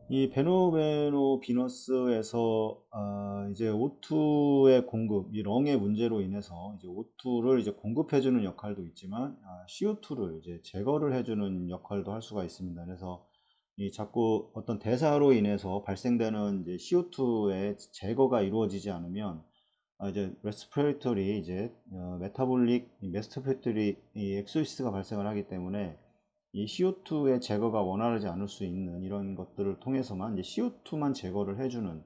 이 베노베노 비너스에서 이제 O2의 공급, 이 렁의 문제로 인해서 이제 O2를 이제 공급해주는 역할도 있지만 CO2를 이제 제거를 해주는 역할도 할 수가 있습니다. 그래서 이 자꾸 어떤 대사로 인해서 발생되는 이제 CO2의 제거가 이루어지지 않으면 이제 레스피레이터리 이제 메타볼릭 레스피레이터리 엑소시스가 발생을 하기 때문에 이 CO2의 제거가 원활하지 않을 수 있는 이런 것들을 통해서만 이제 CO2만 제거를 해주는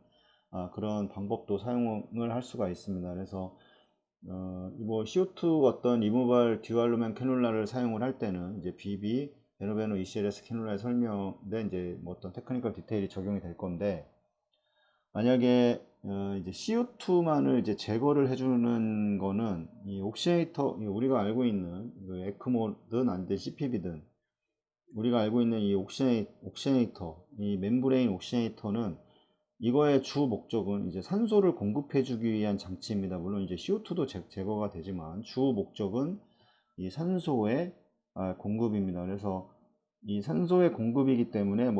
그런 방법도 사용을 할 수가 있습니다. 그래서 뭐 CO2 어떤 리무발 듀얼루멘 캐놀라를 사용을 할 때는 이제 BB 베노베노 ECLS 캐놀라의 설명에 이제 뭐 어떤 테크니컬 디테일이 적용이 될 건데, 만약에 이제 CO2만을 이제 제거를 해주는 거는 이 옥시네이터, 우리가 알고 있는 그 에크모든 아니면 CPB든 우리가 알고 있는 이 옥시네이터, 이 멤브레인 옥시네이터는 이거의 주 목적은 이제 산소를 공급해주기 위한 장치입니다. 물론 이제 CO2도 제거가 되지만 주 목적은 이 산소의 공급입니다. 그래서 이 산소의 공급이기 때문에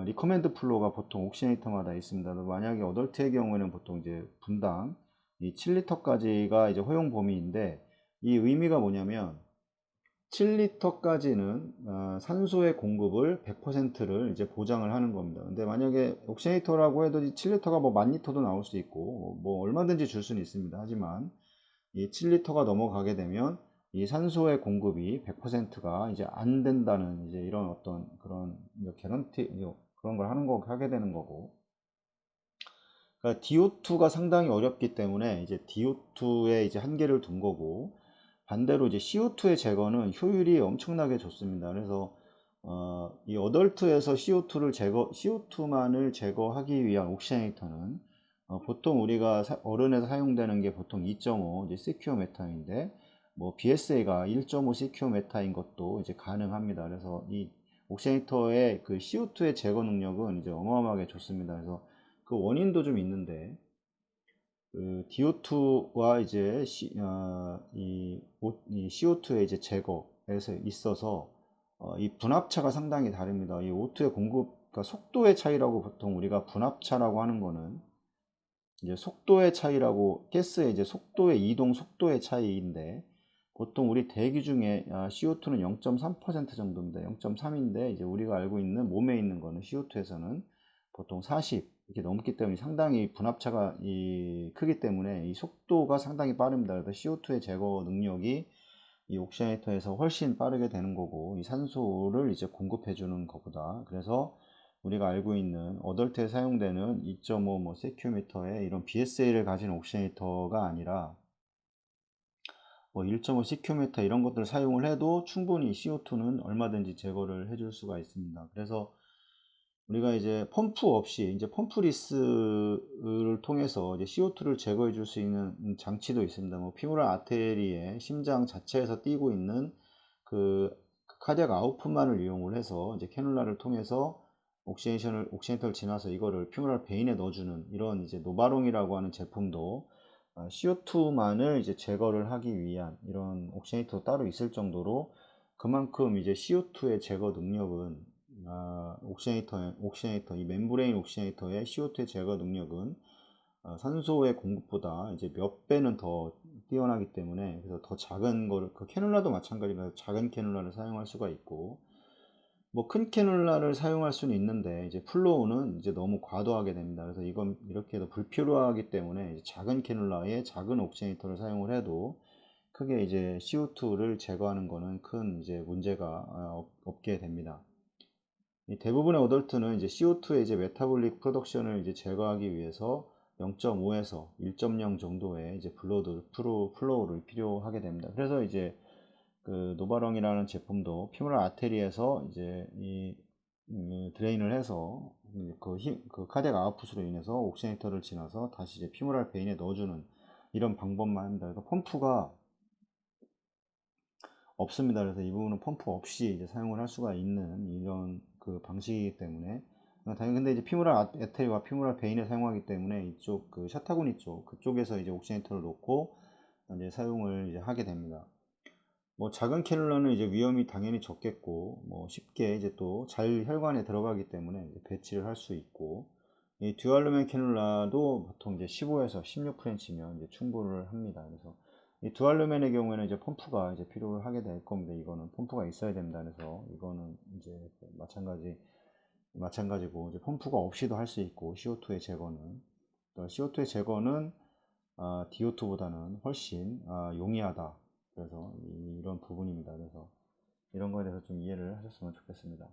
리커멘드 플로가 보통 옥시네이터마다 있습니다. 만약에 어덜트의 경우에는 보통 이제 분당 이 7리터까지가 이제 허용 범위인데, 이 의미가 뭐냐면 7리터까지는 산소의 공급을 100%를 이제 보장을 하는 겁니다. 근데 만약에 옥시네이터라고 해도 7리터가 뭐 10,000리터도 나올 수 있고 뭐 얼마든지 줄 수는 있습니다. 하지만 이 7리터가 넘어가게 되면 이 산소의 공급이 100%가 이제 안 된다는 이제 이런 어떤 그런 개런티 그런 걸 하게 되는 거고. 그러니까 DO2가 상당히 어렵기 때문에 이제 DO2에 이제 한계를 둔 거고, 반대로 이제 CO2의 제거는 효율이 엄청나게 좋습니다. 그래서 이 어덜트에서 CO2만을 제거하기 위한 옥시네이터는 보통 우리가 어른에서 사용되는 게 보통 2.5 이제 시큐어 메타인데, 뭐 BSA가 1.5 시큐어 메타인 것도 이제 가능합니다. 그래서 이 옥시네이터의 그 CO2의 제거 능력은 이제 어마어마하게 좋습니다. 그래서 그 원인도 좀 있는데, 그 DO2와 이제 이 CO2의 이제 제거에서 있어서 이 분압차가 상당히 다릅니다. 이 O2의 공급, 그러니까 속도의 차이라고 보통 우리가 분압차라고 하는 거는 이제 속도의 차이라고, 가스의 이제 속도의 이동 속도의 차이인데, 보통 우리 대기 중에 CO2는 0.3% 정도입니다. 0.3인데 이제 우리가 알고 있는 몸에 있는 거는 CO2에서는 보통 40 이렇게 넘기 때문에 상당히 분압차가 크기 때문에 이 속도가 상당히 빠릅니다. 그래서 CO2의 제거 능력이 이 옥시네이터에서 훨씬 빠르게 되는 거고, 이 산소를 이제 공급해 주는 것보다. 그래서 우리가 알고 있는 어덜트에 사용되는 2.5 세큐미터의 이런 BSA를 가진 옥시네이터가 아니라 뭐 1.5 세큐미터 이런 것들을 사용을 해도 충분히 CO2는 얼마든지 제거를 해줄 수가 있습니다. 그래서 우리가 이제 펌프 없이 이제 펌프리스를 통해서 이제 CO2를 제거해 줄 수 있는 장치도 있습니다. 뭐 피무랄 아테리의 심장 자체에서 뛰고 있는 그 카디악 아웃풋만을 이용을 해서 이제 캐놀라를 통해서 옥시네이터를 지나서 이거를 피무랄 베인에 넣어주는 이런 이제 노바롱이라고 하는 제품도 CO2만을 이제 제거를 하기 위한 이런 옥시네이터 따로 있을 정도로, 그만큼 이제 CO2의 제거 능력은 옥시네이터, 이 멤브레인 옥시네이터의 CO2의 제거 능력은 산소의 공급보다 이제 몇 배는 더 뛰어나기 때문에, 그래서 더 작은 거를, 그 캐놀라도 마찬가지로 작은 캐놀라를 사용할 수가 있고, 뭐 큰 캐놀라를 사용할 수는 있는데 이제 플로우는 이제 너무 과도하게 됩니다. 그래서 이건 이렇게 해도 불필요하기 때문에 이제 작은 캐놀라에 작은 옥시네이터를 사용을 해도 크게 이제 CO2를 제거하는 거는 큰 이제 문제가 없게 됩니다. 대부분의 어덜트는 이제 CO2의 이제 메타볼릭 프로덕션을 이제 제거하기 위해서 0.5에서 1.0 정도의 이제 플로우를 필요하게 됩니다. 그래서 이제 그 노바롱이라는 제품도 피무랄 아테리에서 이제 드레인을 해서 그 카디악 아웃풋으로 인해서 옥시네이터를 지나서 다시 이제 피무랄 베인에 넣어주는 이런 방법만 합니다. 그래서 펌프가 없습니다. 그래서 이 부분은 펌프 없이 이제 사용을 할 수가 있는 이런 그 방식이기 때문에, 당연히 근데 이제 피무랄 아테리와 피무랄 베인을 사용하기 때문에 이쪽 그 샤타구니 쪽 그쪽에서 이제 옥시네이터를 놓고 이제 사용을 이제 하게 됩니다. 뭐 작은 캐뉼라는 이제 위험이 당연히 적겠고, 뭐 쉽게 이제 또 잘 혈관에 들어가기 때문에 이제 배치를 할 수 있고, 이 듀얼루멘 캐뉼라도 보통 이제 15에서 16프렌치면 이제 충분을 합니다. 그래서 이 듀얼루멘의 경우에는 이제 펌프가 이제 필요를 하게 될 겁니다. 이거는 펌프가 있어야 됩니다. 그래서 이거는 이제 마찬가지고, 이제 펌프가 없이도 할 수 있고, CO2의 제거는, CO2의 제거는 DO2보다는 훨씬 용이하다. 그래서 이런 부분입니다. 그래서 이런 거에 대해서 좀 이해를 하셨으면 좋겠습니다.